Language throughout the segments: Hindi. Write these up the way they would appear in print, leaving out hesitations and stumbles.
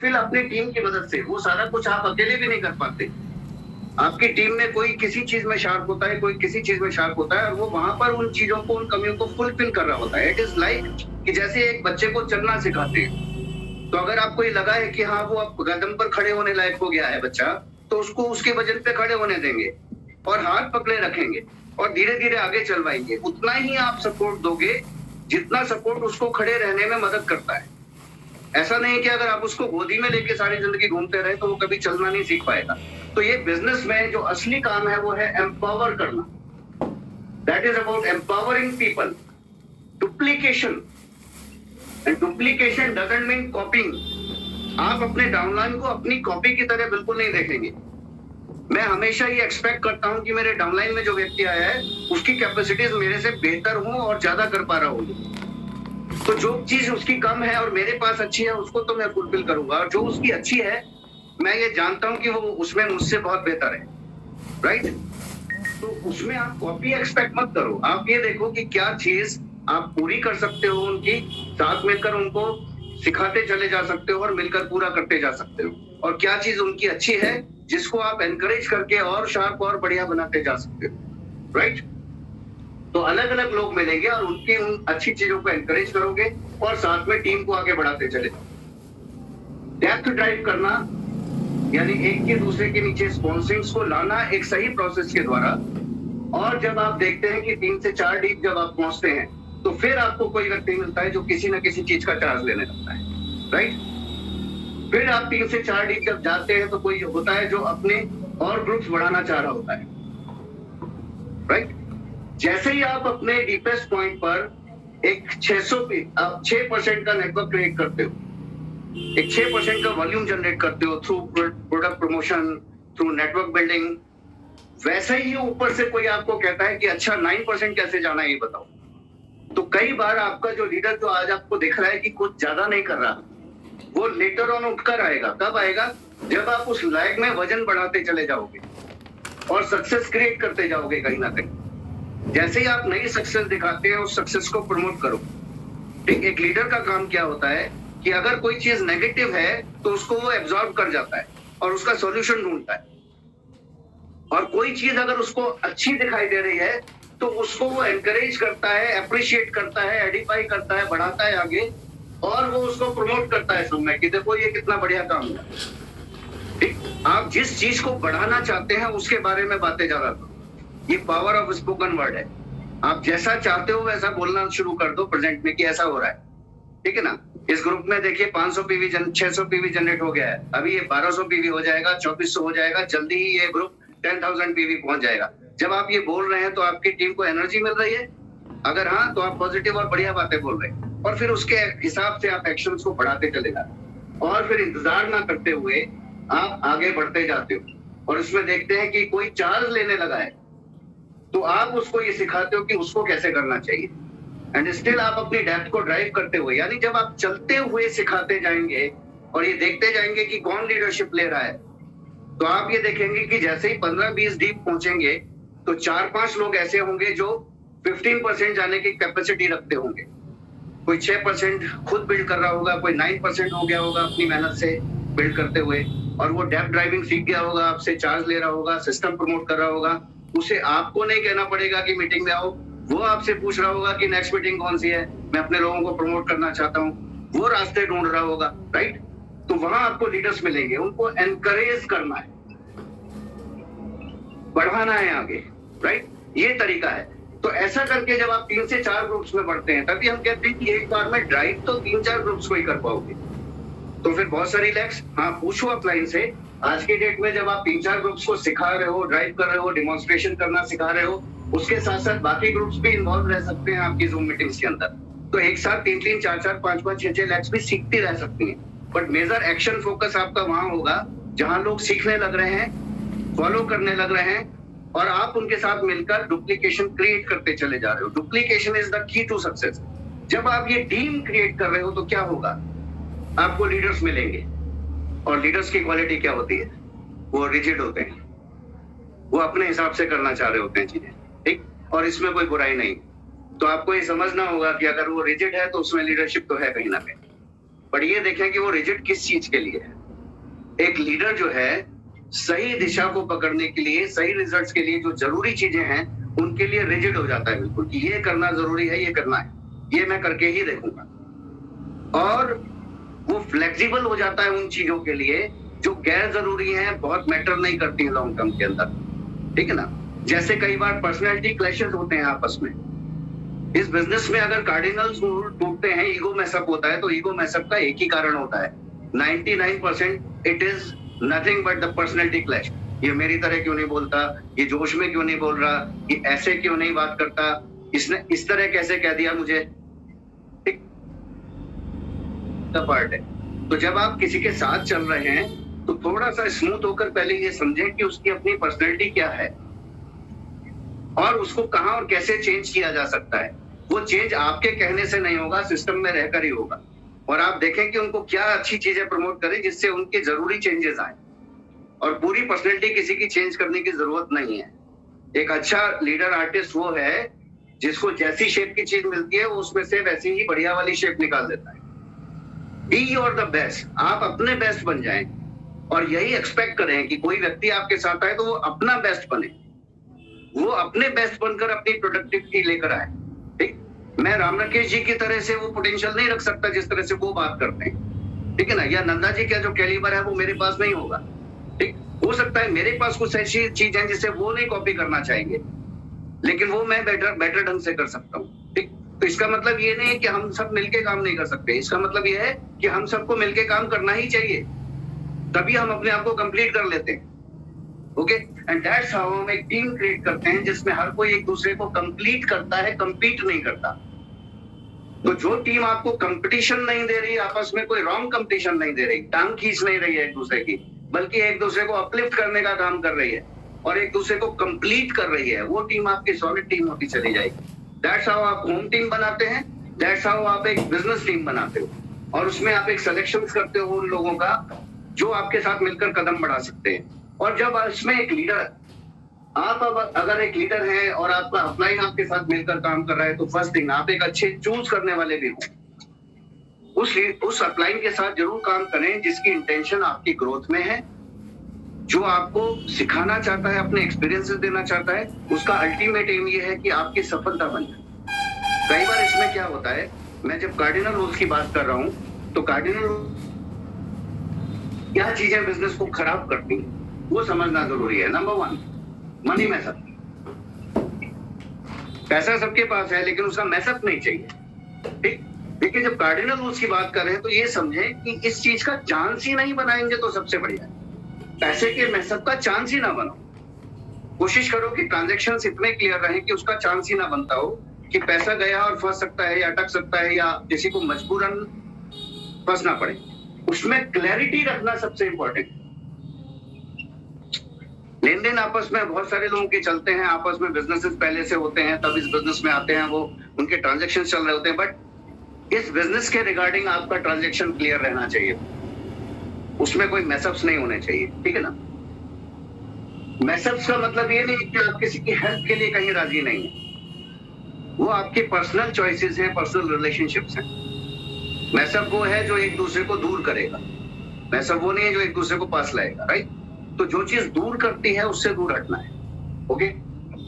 फिर अपनी टीम की मदद से वो सारा कुछ आप अकेले भी नहीं कर पाते। आपकी टीम में कोई किसी चीज में शार्प होता है, कोई किसी चीज में शार्प होता है, और वो वहां पर उन चीजों को, उन कमियों को फुलफिल कर रहा होता है। इट इज लाइक कि जैसे एक बच्चे को चलना सिखाते हैं, तो अगर आपको ये लगा है कि हाँ वो अब कदम पर खड़े होने लायक हो गया है बच्चा, तो उसको उसके वजन पे खड़े होने देंगे और हाथ पकड़े रखेंगे और धीरे धीरे आगे चलवाएंगे। उतना ही आप सपोर्ट दोगे जितना सपोर्ट उसको खड़े रहने में मदद करता है। ऐसा नहीं कि अगर आप उसको गोदी में लेके सारी जिंदगी घूमते रहे तो वो कभी चलना नहीं सीख पाएगा। तो ये बिजनेस में जो असली काम है वो है एम्पावर करना। That is about empowering people. Duplication, and duplication doesn't mean कॉपिंग। आप अपने डाउनलाइन को अपनी कॉपी की तरह बिल्कुल नहीं देखेंगे। मैं हमेशा ये एक्सपेक्ट करता हूं कि मेरे डाउनलाइन में जो व्यक्ति आया है उसकी कैपेसिटीज मेरे से बेहतर हो और ज्यादा कर पा रहा हूं। तो जो चीज उसकी कम है और मेरे पास अच्छी है उसको तो मैं फुलफिल करूंगा, और जो उसकी अच्छी है मैं ये जानता हूं कि वो उसमें मुझसे बहुत बेहतर है। राइट? तो उसमें आप कॉपी एक्सपेक्ट मत करो। आप ये देखो कि क्या चीज आप पूरी कर सकते हो उनकी, साथ मिलकर उनको सिखाते चले जा सकते हो और मिलकर पूरा करते जा सकते हो, और क्या चीज उनकी अच्छी है जिसको आप एनकरेज करके और शार्प और बढ़िया बनाते जा सकते हो। राइट? तो अलग अलग लोग मिलेंगे और उनकी उन अच्छी चीजों को एनकरेज करोगे और साथ में टीम को आगे बढ़ाते चले। डेप्थ ड्राइव करना यानी एक के दूसरे के नीचे स्पॉन्सर्स को लाना एक सही प्रोसेस के द्वारा, और जब आप देखते हैं कि 3 से 4 डीप जब आप पहुंचते हैं तो फिर आपको कोई व्यक्ति मिलता है जो किसी ना किसी चीज का चार्ज लेने लगता है। राइट? फिर आप 3 से 4 डीप जब जाते हैं तो कोई होता है जो अपने और ग्रुप्स बढ़ाना चाह रहा होता है। राइट? जैसे ही आप अपने डीपेस्ट पॉइंट पर एक 6% का नेटवर्क क्रिएट करते हो, एक 6% का वॉल्यूम जनरेट करते हो through product promotion, through network building, वैसे ही ऊपर से कोई आपको कहता है कि अच्छा 9% कैसे जाना है ये बताओ। तो कई बार आपका जो लीडर जो आज आपको दिख रहा है कि कुछ ज्यादा नहीं कर रहा, वो लेटर ऑन उठकर आएगा। कब आएगा? जब आप उस लैग में वजन बढ़ाते चले जाओगे और सक्सेस क्रिएट करते जाओगे कहीं ना कहीं। जैसे ही आप नई सक्सेस दिखाते हैं उस सक्सेस को प्रमोट करो। ठीक? एक लीडर का काम क्या होता है कि अगर कोई चीज नेगेटिव है तो उसको वो एब्जॉर्ब कर जाता है और उसका सॉल्यूशन ढूंढता है, और कोई चीज अगर उसको अच्छी दिखाई दे रही है तो उसको वो एनकरेज करता है, अप्रिशिएट करता है, एडिफाई करता है, बढ़ाता है आगे, और वो उसको प्रमोट करता है सब में कि देखो ये कितना बढ़िया काम है। ठीक? आप जिस चीज को बढ़ाना चाहते हैं उसके बारे में बातें जा रहा था। ये पावर ऑफ स्पोकन वर्ड है। आप जैसा चाहते हो वैसा बोलना शुरू कर दो प्रेजेंट में कि ऐसा हो रहा है। ठीक है ना? इस ग्रुप में देखिए 500 पीवी 600 पीवी जनरेट हो गया है, अभी ये 1200 पीवी हो जाएगा, 2400 हो जाएगा, जल्दी ही ये ग्रुप 10,000 पीवी पहुंच जाएगा। जब आप ये बोल रहे हैं तो आपकी टीम को एनर्जी मिल रही है? अगर हाँ तो आप पॉजिटिव और बढ़िया बातें बोल रहे हैं, और फिर उसके हिसाब से आप एक्शंस को बढ़ाते चले जाते हैं, और फिर इंतजार ना करते हुए आप आगे बढ़ते जाते हो। और इसमें देखते हैं कि कोई चार्ज लेने लगा है तो आप उसको ये सिखाते हो कि उसको कैसे करना चाहिए, एंड स्टिल आप अपनी डेप्थ को ड्राइव करते हुए, यानी जब आप चलते हुए सिखाते जाएंगे और ये देखते जाएंगे कि कौन लीडरशिप ले रहा है, तो आप ये देखेंगे कि जैसे ही 15-20 डीप पहुंचेंगे तो 4-5 लोग ऐसे होंगे जो 15% जाने की कैपेसिटी रखते होंगे। कोई 6% खुद बिल्ड कर रहा होगा, कोई 9% हो गया होगा अपनी मेहनत से बिल्ड करते हुए, और वो डेप्थ ड्राइविंग सीख गया होगा, आपसे चार्ज ले रहा होगा, सिस्टम प्रमोट कर रहा होगा। उसे आपको नहीं कहना पड़ेगा कि मीटिंग में आओ, वो आपसे पूछ रहा होगा कि नेक्स्ट मीटिंग कौन सी है, मैं अपने लोगों को प्रमोट करना चाहता हूँ, वो रास्ते ढूंढ रहा होगा। राइट? तो वहां आपको लीडर्स मिलेंगे, उनको एनकरेज करना है, बढ़ाना है आगे। राइट? ये तरीका है। तो ऐसा करके जब आप 3 से 4 ग्रुप्स में बढ़ते हैं तभी हम कहते हैं कि एक बार में ड्राइव तो 3-4 ग्रुप्स को ही कर पाओगे। तो फिर बहुत सारी लैक्स, हाँ पूछो अपलाइन से, आज की डेट में जब आप 3-4 ग्रुप्स को सिखा रहे हो, ड्राइव कर रहे हो, डिमॉन्स्ट्रेशन करना सिखा रहे हो, उसके साथ साथ बाकी ग्रुप्स भी इन्वॉल्व रह सकते हैं आपकी जूम मीटिंग्स के अंदर। तो एक साथ 3-3, 4-4, 5-5, 6-6 लैक्स भी सीखती रह सकती हैं। बट मेजर एक्शन फोकस आपका वहां होगा जहां लोग सीखने लग रहे हैं, फॉलो करने लग रहे हैं, और आप उनके साथ मिलकर डुप्लीकेशन क्रिएट करते चले जा रहे हो। Duplication is the key to success. जब आप ये टीम क्रिएट कर रहे हो तो क्या होगा? आपको लीडर्स मिलेंगे, और लीडर्स की क्वालिटी क्या होती है? वो रिजिड होते हैं, वो अपने हिसाब से करना चाह रहे होते हैं चीजें। ठीक? और इसमें कोई बुराई नहीं। तो आपको ये समझना होगा कि अगर वो रिजिड है तो उसमें लीडरशिप तो है कहीं ना कहीं। पर ये देखें कि वो रिजिड किस चीज के लिए है। एक लीडर जो है सही दिशा को पकड़ने के लिए, सही रिजल्ट्स के लिए जो जरूरी चीजें हैं उनके लिए रिजिड हो जाता है बिल्कुल, कि ये करना जरूरी है, ये करना है, ये मैं करके ही देखूंगा। और वो फ्लेक्सिबल हो जाता है उन चीजों के लिए जो गैर जरूरी है, बहुत मैटर नहीं करती है लॉन्ग टर्म के अंदर, ठीक है ना। जैसे कई बार पर्सनैलिटी क्लैशेस होते हैं आपस में। इस बिजनेस में अगर कार्डिनल्स टूटते हैं, ईगो मैसअप होता है, तो ईगो मैसअप का एक ही कारण होता है, 99% it is nothing but the personality clash. ये मेरी तरह क्यों नहीं बोलता, ये जोश में क्यों नहीं बोल रहा, ये ऐसे क्यों नहीं बात करता, इसने इस तरह कैसे कह दिया मुझे, ठीक पार्ट है। तो जब आप किसी के साथ चल रहे हैं तो थोड़ा सा स्मूथ होकर पहले ये समझें कि उसकी अपनी पर्सनैलिटी क्या है और उसको कहां और कैसे चेंज किया जा सकता है। वो चेंज आपके कहने से नहीं होगा, सिस्टम में रहकर ही होगा। और आप देखें कि उनको क्या अच्छी चीजें प्रमोट करें जिससे उनके जरूरी चेंजेस आए। और पूरी पर्सनैलिटी किसी की चेंज करने की जरूरत नहीं है। एक अच्छा लीडर आर्टिस्ट वो है जिसको जैसी शेप की चीज मिलती है वो उसमें से वैसी ही बढ़िया वाली शेप निकाल देता है। बी योर द बेस्ट, आप अपने बेस्ट बन जाएं और यही एक्सपेक्ट करें कि कोई व्यक्ति आपके साथ आए तो वो अपना बेस्ट बने, वो अपने बेस्ट बनकर अपनी प्रोडक्टिविटी लेकर आए। ठीक, मैं राम राकेश जी की तरह से वो पोटेंशियल नहीं रख सकता जिस तरह से वो बात करते हैं, ठीक है ना। या नंदा जी का जो कैलिबर है वो मेरे पास नहीं होगा। ठीक, हो सकता है मेरे पास कुछ ऐसी चीज है जिसे वो नहीं कॉपी करना चाहेंगे, लेकिन वो मैं बेटर ढंग से कर सकता हूँ। ठीक, तो इसका मतलब ये नहीं है कि हम सब मिलके काम नहीं कर सकते। इसका मतलब ये है कि हम सबको मिलके काम करना ही चाहिए, तभी हम अपने आप को कंप्लीट कर लेते हैं। ओके, एंड दैट्स हाउ हम एक टीम क्रिएट करते हैं जिसमें हर कोई एक दूसरे को कंप्लीट करता है, कंपीट नहीं करता। तो जो टीम आपको कंपटीशन नहीं दे रही, आपस में कोई रॉन्ग कंपटीशन नहीं दे रही, टांग खींच नहीं रही है एक दूसरे की, बल्कि एक दूसरे को अपलिफ्ट करने का काम कर रही है और एक दूसरे को कंप्लीट कर रही है, वो टीम आपकी सॉलिड टीम होती चली जाएगी। दैट्स हाउ आप होम टीम बनाते हैं, दैट्स हाउ आप एक बिजनेस टीम बनाते हो। और उसमें आप एक सिलेक्शन करते हो उन लोगों का जो आपके साथ मिलकर कदम बढ़ा सकते हैं। और जब इसमें एक लीडर, आप अगर एक लीडर हैं और आपका अपलाइन आपके साथ मिलकर काम कर रहा है, तो फर्स्ट थिंग आप एक अच्छे चूज करने वाले भी हो। उस अपलाइन के साथ जरूर काम करें जिसकी इंटेंशन आपकी ग्रोथ में है, जो आपको सिखाना चाहता है, अपने एक्सपीरियंसेस देना चाहता है। उसका अल्टीमेट एम ये है कि आपकी सफलता बन जाए। कई बार इसमें क्या होता है, मैं जब कार्डिनल रूल्स की बात कर रहा हूं तो कार्डिनल क्या चीजें बिजनेस को खराब करती हैं वो समझना जरूरी है। Number 1, money mess up. पैसा सबके पास है लेकिन उसका मैसअप नहीं चाहिए। ठीक, लेकिन जब कार्डिनल रूल्स की बात कर रहे हैं तो ये समझें कि इस चीज का चांस ही नहीं बनाएंगे तो सबसे बढ़िया है। पैसे के मैसअप का चांस ही ना बनाओ। कोशिश करो कि ट्रांजैक्शंस इतने क्लियर रहे कि उसका चांस ही ना बनता हो कि पैसा गया और फंस सकता है या अटक सकता है या किसी को मजबूरन फंसना पड़े। उसमें क्लैरिटी रखना सबसे इंपॉर्टेंट। लेन देन आपस में बहुत सारे लोगों के चलते हैं, आपस में बिजनेसेस पहले से होते हैं, तब इस बिजनेस में आते हैं, वो उनके ट्रांजैक्शन चल रहे होते हैं, बट इस बिजनेस के रिगार्डिंग आपका ट्रांजैक्शन क्लियर रहना चाहिए, उसमें कोई मैसअप्स नहीं होने चाहिए। ठीक है ना। मैसअप्स का मतलब ये नहीं कि आप किसी की हेल्प के लिए कहीं राजी नहीं है, वो आपके पर्सनल चॉइसेस हैं, पर्सनल रिलेशनशिप्स हैं। मैसअप वो है जो एक दूसरे को दूर करेगा, मैसअप वो नहीं है जो एक दूसरे को पास लाएगा। राइट, तो जो चीज दूर करती है उससे दूर हटना है। ओके,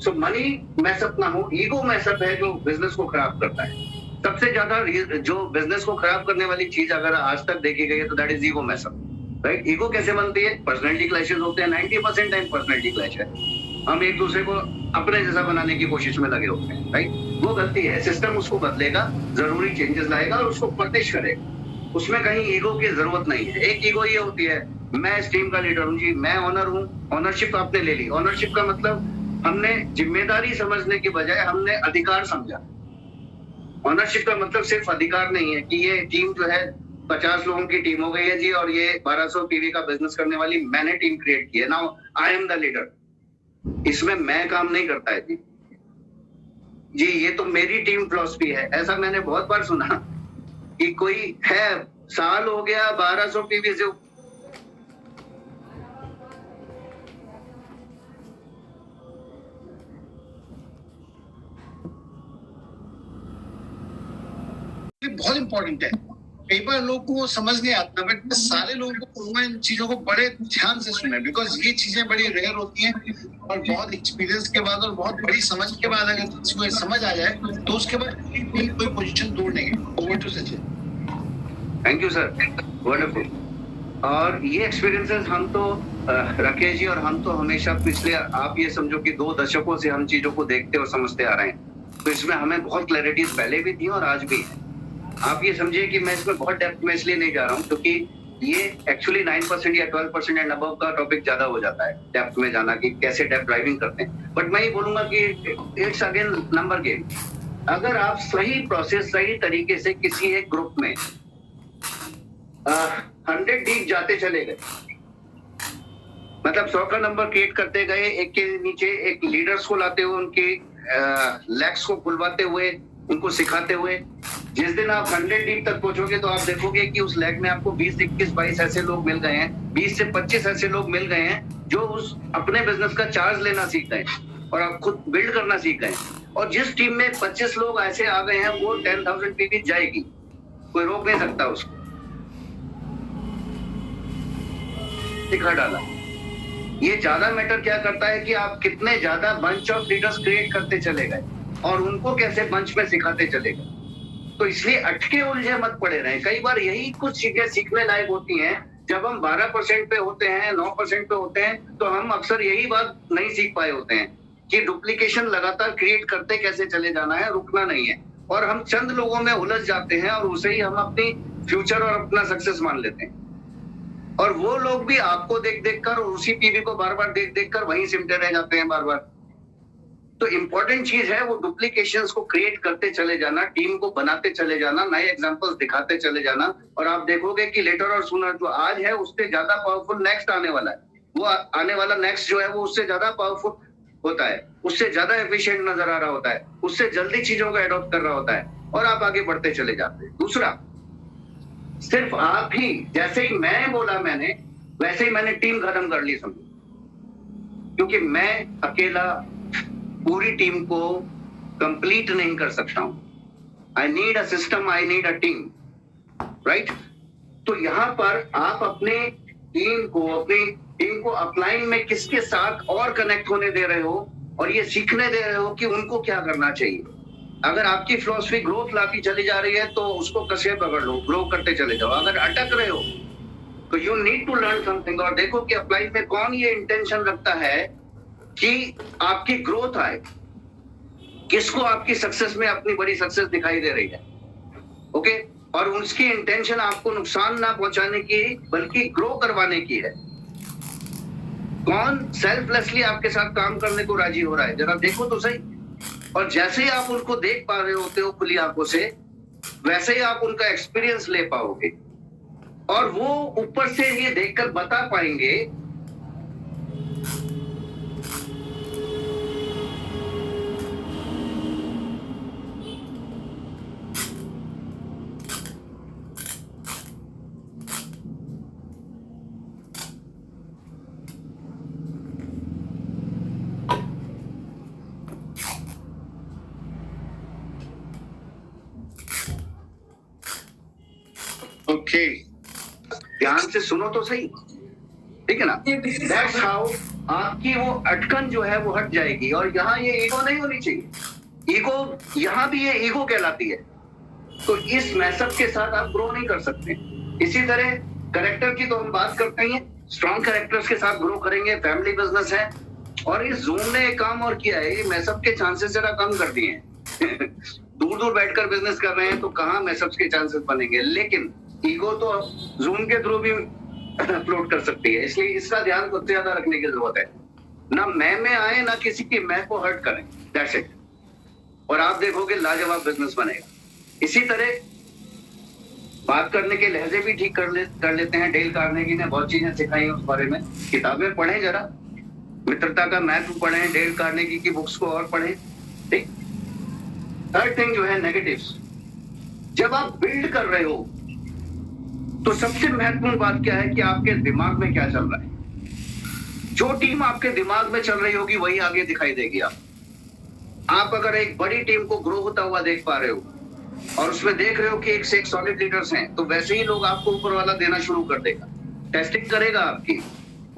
सो मनी मैसअप ना हो, ईगो मैसअप है जो बिजनेस को खराब करता है। सबसे ज्यादा जो बिजनेस को खराब करने वाली चीज अगर आज तक देखी गई है तो that is ego mess up. Right, ego कैसे बनती है? पर्सनैलिटी क्लैशेस होते हैं, 90% टाइम पर्सनैलिटी क्लैश है। हम एक दूसरे को अपने जैसा बनाने की कोशिश में लगे होते हैं। राइट, वो गलती है। सिस्टम उसको बदलेगा, जरूरी चेंजेस लाएगा और उसको पनिश करेगा। उसमें कहीं ईगो की जरूरत नहीं है। एक ईगो ये होती है, मैं इस टीम का लीडर हूँ जी, मैं ऑनर हूँ, ऑनरशिप आपने ले ली। ऑनरशिप का मतलब हमने जिम्मेदारी समझने के बजाय हमने अधिकार समझा। ऑनरशिप का मतलब सिर्फ अधिकार नहीं है कि ये टीम जो है 50 लोगों की टीम हो गई है जी और ये 1200 पीवी का बिजनेस करने वाली मैंने टीम क्रिएट की है, now I am the leader. इसमें मैं काम नहीं करता है जी, ये तो मेरी टीम फिलॉसफी है। ऐसा मैंने बहुत बार सुना कि कोई है, साल हो गया 1200 पीवी से बहुत इंपॉर्टेंट है। कई बार लोग को समझ नहीं आता, बट सारे लोगों को इन चीजों को बड़े ध्यान से सुने, बिकॉज ये चीजें बड़ी रेयर होती हैं और बहुत एक्सपीरियंस के बाद और बहुत बड़ी समझ के बाद अगर किसी को समझ आ जाए तो उसके बाद कोई पोजीशन तोड़ नहीं है। Over to Sachin. Thank you sir, wonderful. और ये एक्सपीरियंसेस हम तो राकेश जी और हम तो हमेशा पिछले, आप ये समझो कि 2 दशकों से हम चीजों को देखते और समझते आ रहे हैं, तो इसमें हमें बहुत क्लैरिटीज पहले भी थी और आज भी है। आप ये समझिए कि मैं इसमें बहुत डेप्थ में इसलिए नहीं जा रहा हूँ क्योंकि ये एक्चुअली 9% या 12% एंड अबव का टॉपिक ज्यादा हो जाता है डेप्थ में जाना, कि कैसे डेप्थ ड्राइविंग करते हैं। बट मैं ये बोलूंगा कि इट्स अगेन नंबर गेम। अगर आप सही प्रोसेस, सही तरीके से किसी एक ग्रुप में 100 डीप जाते चले गए, मतलब 100 का नंबर क्रिएट करते गए, एक के नीचे एक लीडर्स को लाते हुए, उनके लैग्स को खुलवाते हुए, उनको सिखाते हुए, जिस दिन आप 100 डीप तक पहुंचोगे तो आप देखोगे कि उस लैग में आपको 20, 21, 22 ऐसे लोग मिल गए हैं, 20 से 25 ऐसे लोग मिल गए हैं जो उस अपने बिजनेस का चार्ज लेना सीख गए और आप खुद बिल्ड करना सीख गए। और जिस टीम में 25 लोग ऐसे आ गए हैं वो 10,000 पीवी जाएगी, कोई रोक नहीं सकता उसको। दिखा डाला। ये ज्यादा मैटर क्या करता है कि आप कितने ज्यादा बंच ऑफ लीडर्स क्रिएट करते चले गए और उनको कैसे बंच में सिखाते चले गए। तो इसलिए अटके उलझे मत पड़े रहे। कई बार यही कुछ चीजें सीखने लायक होती हैं। जब हम 12% पे होते हैं, 9% पे होते हैं, तो हम अक्सर यही बात नहीं सीख पाए होते हैं कि डुप्लीकेशन लगातार क्रिएट करते कैसे चले जाना है, रुकना नहीं है। और हम चंद लोगों में उलझ जाते हैं और उसे ही हम अपनी फ्यूचर और अपना सक्सेस मान लेते हैं। और वो लोग भी आपको देख देख कर और उसी पीवी को बार बार देख देख कर वहीं सिमटे रह जाते हैं बार बार। तो इंपॉर्टेंट चीज है वो डुप्लीकेशंस को क्रिएट करते चले जाना, टीम को बनाते चले जाना, नए एग्जांपल्स दिखाते चले जाना, और आप देखोगे कि लेटर और सूनर जो आज है उससे ज्यादा पावरफुल नेक्स्ट आने वाला है। वो आने वाला नेक्स्ट जो है वो उससे ज्यादा पावरफुल होता है, उससे ज्यादा एफिशिएंट नजर आ रहा होता है, उससे जल्दी चीजों को एडॉप्ट कर रहा होता है और आप आगे बढ़ते चले जाते हैं। दूसरा, सिर्फ आप ही, जैसे ही मैं बोला मैंने, वैसे ही मैंने टीम खत्म कर ली समझो, क्योंकि मैं अकेला पूरी टीम को कंप्लीट नहीं कर सकता हूं। I need a system, I need a team, right. तो यहां पर आप अपने टीम को अपलाइन में किसके साथ और कनेक्ट होने दे रहे हो और ये सीखने दे रहे हो कि उनको क्या करना चाहिए। अगर आपकी फिलॉसफी ग्रोथ लाती चली जा रही है तो उसको कसे पकड़ लो, ग्रो करते चले जाओ। अगर अटक रहे हो तो you need to learn something. और देखो कि अपलाइन में कौन ये इंटेंशन रखता है कि आपकी ग्रोथ आए, किसको आपकी सक्सेस में अपनी बड़ी सक्सेस दिखाई दे रही है, ओके। और उसकी इंटेंशन आपको नुकसान ना पहुंचाने की बल्कि ग्रो करवाने की है। कौन सेल्फलेसली आपके साथ काम करने को राजी हो रहा है, जरा देखो तो सही। और जैसे ही आप उनको देख पा रहे होते हो खुली आंखों से, वैसे ही आप उनका एक्सपीरियंस ले पाओगे और वो ऊपर से ये देखकर बता पाएंगे ओके, ध्यान से सुनो तो सही, ठीक है ना। दैट्स हाउ आपकी वो अटकन जो है वो हट जाएगी। और यहाँ ये ईगो नहीं होनी चाहिए। ईगो, यहाँ भी ये ईगो कहलाती है। तो इस मैसअप के साथ आप ग्रो नहीं कर सकते। इसी तरह कैरेक्टर की तो हम बात करते ही हैं, स्ट्रॉन्ग कैरेक्टर्स के साथ ग्रो करेंगे। फैमिली बिजनेस है और इस जूम ने एक काम और किया है, ये मैसअप के चांसेस जरा कम कर दिए हैं। दूर दूर बैठकर बिजनेस कर रहे हैं तो कहाँ मैसअप्स के चांसेस बनेंगे, लेकिन ईगो तो जूम के थ्रू भी फ्लोट कर सकती है। इसलिए इसका ध्यान सबसे ज्यादा रखने की जरूरत है। ना मैं में आए ना किसी की मैं को हर्ट करें, दैट्स इट। और आप देखोगे लाजवाब बिजनेस बनेगा। इसी तरह बात करने के लहजे भी ठीक कर लेते हैं। डेल कार्नेगी ने बहुत चीजें सिखाई उस बारे में। किताबें पढ़ें, जरा मित्रता का महत्व पढ़ें, डेल कार्नेगी की बुक्स को और पढ़ें, ठीक। थर्ड थिंग जो है नेगेटिव्स। जब आप बिल्ड कर रहे हो तो सबसे महत्वपूर्ण बात क्या है कि आपके दिमाग में क्या चल रहा है। जो टीम आपके दिमाग में चल रही होगी वही आगे दिखाई देगी। आप अगर एक बड़ी टीम को ग्रो होता हुआ देख पा रहे हो और उसमें देख रहे हो कि एक से एक सॉलिड लीडर्स हैं, तो वैसे ही लोग आपको ऊपर वाला देना शुरू कर देगा, टेस्टिंग करेगा आपकी।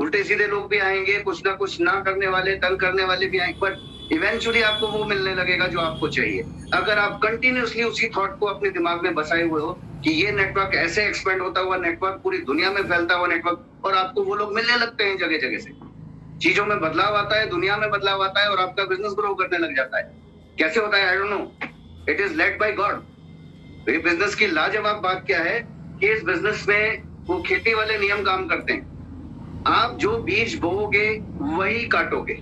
उल्टे सीधे लोग भी आएंगे, कुछ ना कुछ ना करने वाले, तंग करने वाले भी आएंगे, बट इवेंचुअली आपको वो मिलने लगेगा जो आपको चाहिए। अगर आप कंटिन्यूअसली उसी थॉट को अपने दिमाग में बसाए हुए हो कि ये नेटवर्क ऐसे एक्सपेंड होता हुआ नेटवर्क, पूरी दुनिया में फैलता हुआ नेटवर्क, और आपको वो लोग मिलने लगते हैं जगह जगह से, चीजों में बदलाव आता है, दुनिया में बदलाव आता है, और आपका बिजनेस ग्रो करने लग जाता है। कैसे होता है? I don't know, it is led by God. ये बिजनेस की लाजवाब बात क्या है कि इस बिजनेस में वो खेती वाले नियम काम करते हैं। आप जो बीज बोओगे वही काटोगे,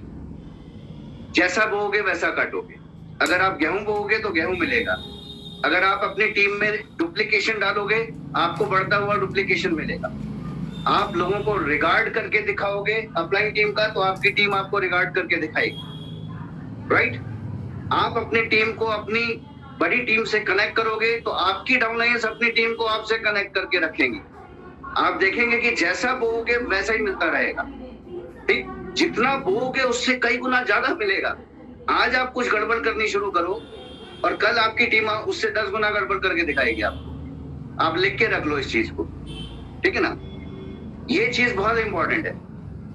जैसा बोओगे वैसा काटोगे। अगर आप गेहूं बोओगे तो गेहूं मिलेगा, अगर आप अपनी टीम में डुप्लीकेशन डालोगे आपको बढ़ता हुआ डुप्लीकेशन मिलेगा। आप लोगों को रिगार्ड करके दिखाओगे अपलाइन टीम का, तो आपकी टीम आपको रिगार्ड करके दिखाएगी, राइट? आप अपनी टीम को अपनी बड़ी टीम से कनेक्ट करोगे तो आपकी डाउनलाइंस अपनी टीम को आपसे कनेक्ट करके रखेंगी। आप देखेंगे कि जैसा बोओगे वैसा ही मिलता रहेगा, ठीक? जितना बोओगे उससे कई गुना ज्यादा मिलेगा। आज आप कुछ गड़बड़ करनी शुरू करो और कल आपकी टीम उससे 10 गुना गड़बड़ करके दिखाएगी आपको। आप लिख के रख लो इस चीज को, ठीक है ना? ये चीज बहुत इंपॉर्टेंट है।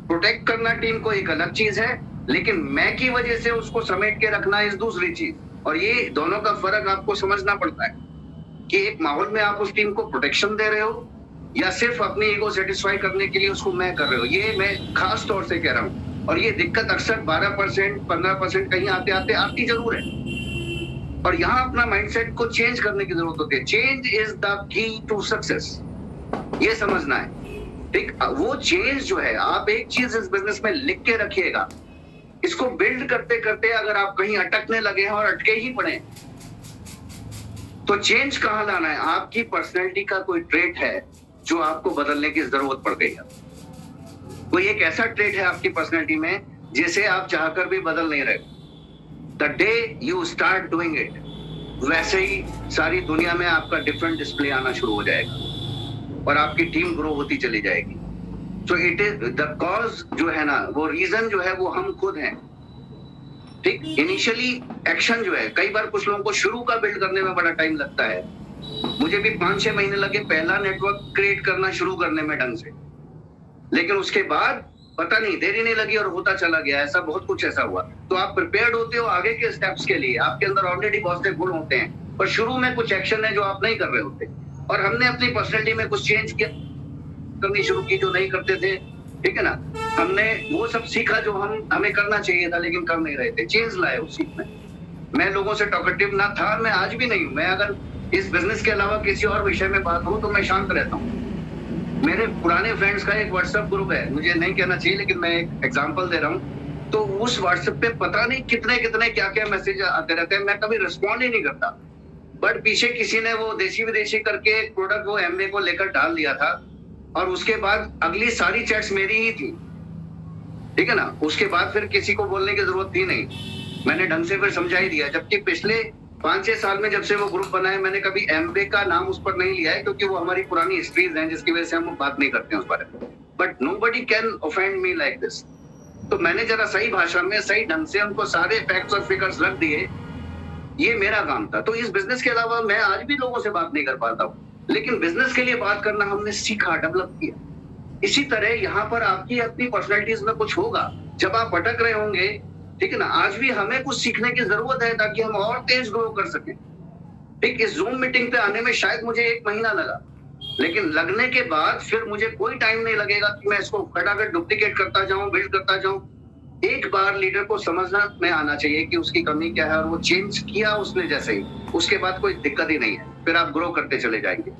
प्रोटेक्ट करना टीम को एक अलग चीज है, लेकिन मैं की वजह से उसको समेट के रखना इस दूसरी चीज। और ये दोनों का फर्क आपको समझना पड़ता है कि एक माहौल में आप उस टीम को प्रोटेक्शन दे रहे हो या सिर्फ अपनी ईगो सेटिस्फाई करने के लिए उसको मैं कर रहे हो। ये मैं खास तौर से कह रहा हूँ। और ये दिक्कत अक्सर 12%, 15% कहीं आते आते आती जरूर है। और यहाँ अपना माइंडसेट को चेंज करने की जरूरत होती है। Change is the key to success, ये समझना है, ठीक? वो चेंज जो है, आप एक चीज इस बिजनेस में लिख के रखिएगा, इसको बिल्ड करते करते अगर आप कहीं अटकने लगे हैं और अटके ही पड़े, तो चेंज कहां लाना है? आपकी पर्सनैलिटी का कोई ट्रेट है जो आपको बदलने की जरूरत पड़ गई है। कोई एक ऐसा ट्रेट है आपकी पर्सनैलिटी में जिसे आप चाहकर भी बदल नहीं रहे। The day you start doing it, वैसे ही सारी दुनिया में आपका डिफरेंट डिस्प्ले आना शुरू हो जाएगा और आपकी टीम ग्रो होती चली जाएगी। So it is the cause जो है ना, वो रीजन जो है वो हम खुद हैं, ठीक? इनिशियली एक्शन जो है, कई बार कुछ लोगों को शुरू का बिल्ड करने में बड़ा टाइम लगता है। मुझे भी 5-6 महीने लगे पहला नेटवर्क क्रिएट करना शुरू करने में ढंग से, लेकिन उसके बाद पता नहीं, देरी नहीं लगी और होता चला गया। ऐसा बहुत कुछ ऐसा हुआ। तो आप प्रिपेयर्ड होते हो आगे के स्टेप्स के लिए, आपके अंदर ऑलरेडी बहुत से गुण होते हैं, पर शुरू में कुछ एक्शन है जो आप नहीं कर रहे होते। और हमने अपनी पर्सनैलिटी में कुछ चेंज किया, करनी शुरू की जो नहीं करते थे, ठीक है ना? हमने वो सब सीखा जो हमें करना चाहिए था लेकिन कर नहीं रहे थे, चेंज लाए उस चीज में। मैं लोगों से टॉकेटिव ना था, मैं आज भी नहीं हूं। मैं अगर इस बिजनेस के अलावा किसी और विषय में बात हो तो मैं शांत रहता हूँ। मेरे पुराने फ्रेंड्स का एक व्हाट्सएप ग्रुप है, मुझे नहीं कहना चाहिए लेकिन मैं एक एग्जांपल दे रहा हूँ। तो उस व्हाट्सएप पे पता नहीं कितने कितने क्या क्या मैसेज आते रहते हैं, मैं कभी रिस्पॉन्ड ही नहीं करता। बट पीछे किसी ने वो देशी विदेशी करके एक प्रोडक्ट वो एमवे को लेकर डाल दिया था और उसके बाद अगली सारी चैट्स मेरी ही थी, ठीक है ना? उसके बाद फिर किसी को बोलने की जरूरत थी नहीं, मैंने ढंग से फिर समझा ही दिया। जबकि पिछले 5-6 साल में जब से वो ग्रुप बना है, मैंने कभी एमवे का नाम उस पर नहीं लिया है, क्योंकि वो हमारी पुरानी हिस्ट्रीज हैं जिसकी वजह से हम बात नहीं करते हैं उस बारे में। But nobody can offend me like this. तो मैंने जरा सही भाषा में सही ढंग से उनको सारे फैक्ट्स और फिगर्स रख दिए, ये मेरा काम था। तो इस बिजनेस के अलावा मैं आज भी लोगों से बात नहीं कर पाता हूँ, लेकिन बिजनेस के लिए बात करना हमने सीखा, डेवलप किया। इसी तरह यहाँ पर आपकी अपनी पर्सनैलिटीज में कुछ होगा जब आप अटक रहे होंगे, ठीक है ना? आज भी हमें कुछ सीखने की जरूरत है ताकि हम और तेज ग्रो कर सकें, ठीक? इस जूम मीटिंग पे आने में शायद मुझे 1 महीना लगा, लेकिन लगने के बाद फिर मुझे कोई टाइम नहीं लगेगा कि मैं इसको फटाफट डुप्लीकेट करता जाऊं, बिल्ड करता जाऊं। एक बार लीडर को समझना में आना चाहिए कि उसकी कमी क्या है और वो चेंज किया उसने जैसे ही, उसके बाद कोई दिक्कत ही नहीं है, फिर आप ग्रो करते चले जाएंगे।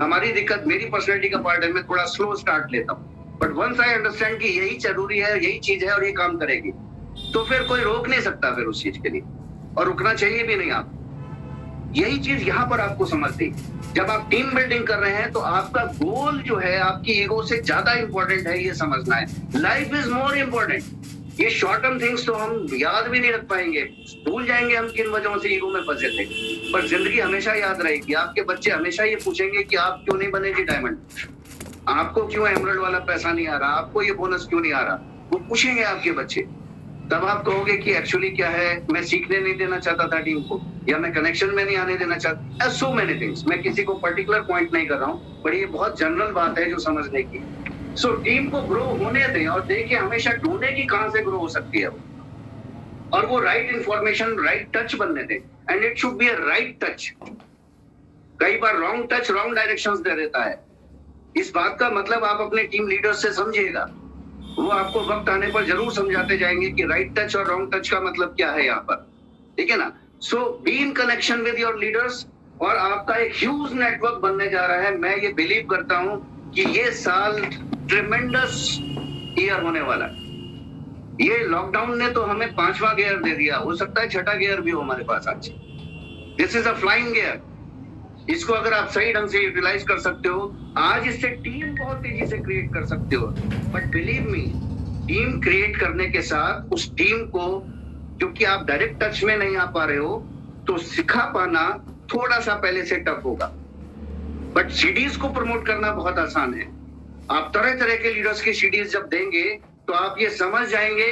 हमारी दिक्कत मेरी पर्सनैलिटी का पार्ट है, मैं थोड़ा स्लो स्टार्ट लेता हूँ, बट वंस आई अंडरस्टैंड कि यही जरूरी है, यही चीज है और ये काम करेगी, तो फिर कोई रोक नहीं सकता फिर उस चीज के लिए, और रुकना चाहिए भी नहीं। आप यही चीज यहाँ पर आपको समझती, जब आप टीम बिल्डिंग कर रहे हैं तो आपका गोल जो है आपकी ईगो से ज्यादा इंपॉर्टेंट है, ये समझना है। Life is more important. ये शॉर्ट टर्म थिंग्स तो हम याद भी नहीं रख पाएंगे, भूल जाएंगे हम किन वजहों से ईगो में फंसे थे, पर जिंदगी हमेशा याद रहेगी। आपके बच्चे हमेशा ये पूछेंगे कि आप क्यों नहीं बने जी डायमंड, आपको क्यों एमरल्ड वाला पैसा नहीं आ रहा, आपको ये बोनस क्यों नहीं आ रहा, वो पूछेंगे आपके बच्चे। तब आप कहोगे कि एक्चुअली क्या है, मैं सीखने नहीं देना चाहता था टीम को, या मैं कनेक्शन में नहीं आने देना चाहता। सो मेनी थिंग्स, मैं किसी को पर्टिकुलर पॉइंट नहीं कर रहा हूँ, पर ये बहुत जनरल बात है जो समझने की। सो टीम को ग्रो होने दें और देखिए हमेशा ढूंढे कि कहां से ग्रो हो सकती है वो, और वो राइट इंफॉर्मेशन, राइट टच बनने दें, and it should be a right touch. कई बार रॉन्ग टच रॉन्ग डायरेक्शंस दे देता है। इस बात का मतलब आप अपने टीम लीडर्स से समझिएगा, वो आपको वक्त आने पर जरूर समझाते जाएंगे कि राइट टच और रॉन्ग टच का मतलब क्या है यहाँ पर, ठीक है ना। So be in connection with your leaders, और आपका एक ह्यूज नेटवर्क बनने जा रहा है। मैं ये बिलीव करता हूँ कि ये साल ट्रिमेंडस ईयर होने वाला है। ये लॉकडाउन ने तो हमें 5वां गियर दे दिया, हो सकता है 6ठा गियर भी हो हमारे पास आज। This is a flying gear. इसको अगर आप सही ढंग से यूटिलाइज कर सकते हो, आज इससे टीम बहुत तेजी से क्रिएट कर सकते हो। But believe me, team create करने के साथ उस टीम को, क्योंकि आप डायरेक्ट टच में नहीं आ पा रहे हो, तो सिखा पाना थोड़ा सा पहले से टफ होगा। बट सीडीज को प्रमोट करना बहुत आसान है। आप तरह तरह के लीडर्स की सीडीज जब देंगे तो आप ये समझ जाएंगे।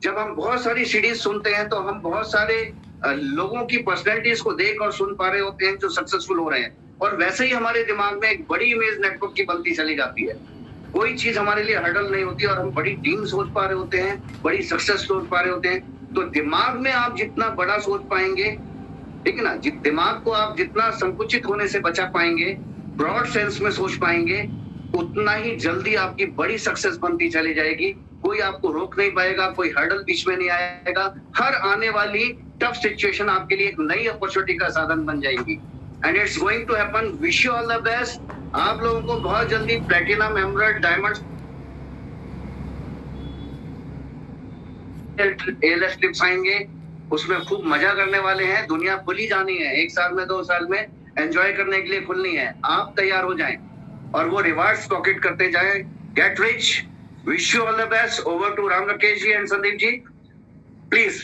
जब हम बहुत सारी सीडीज सुनते हैं तो हम बहुत सारे लोगों की पर्सनैलिटीज को देख और सुन पा रहे होते हैं जो सक्सेसफुल हो रहे हैं, और वैसे ही हमारे दिमाग में एक बड़ी इमेज नेटवर्क की बनती चली जाती है। कोई चीज हमारे लिए हर्डल नहीं होती और हम बड़ी टीम सोच पा रहे होते हैं, बड़ी सक्सेस सोच पा रहे होते हैं। तो दिमाग में आप जितना बड़ा सोच पाएंगे, ठीक है ना, दिमाग को आप जितना संकुचित होने से बचा पाएंगे, ब्रॉड सेंस में सोच पाएंगे, उतना ही जल्दी आपकी बड़ी सक्सेस बनती चली जाएगी। कोई आपको रोक नहीं पाएगा, कोई हर्डल बीच में नहीं आएगा। हर आने वाली टफ सिचुएशन आपके लिए एक नई अपॉर्चुनिटी का साधन बन जाएगी, and it's going to happen. Wish you all the best. आप लोगों को बहुत जल्दी platinum, emerald, diamond, ALS tips आएंगे, उसमें खूब मजा करने वाले हैं। दुनिया खुली जानी है, 1 साल में 2 साल में एंजॉय करने के लिए खुलनी है। आप तैयार हो जाएं और वो रिवार्ड्स पॉकेट करते जाएं। Get rich. Wish you all the best. Over to Ram Rakesh ji and Sandeep ji, please.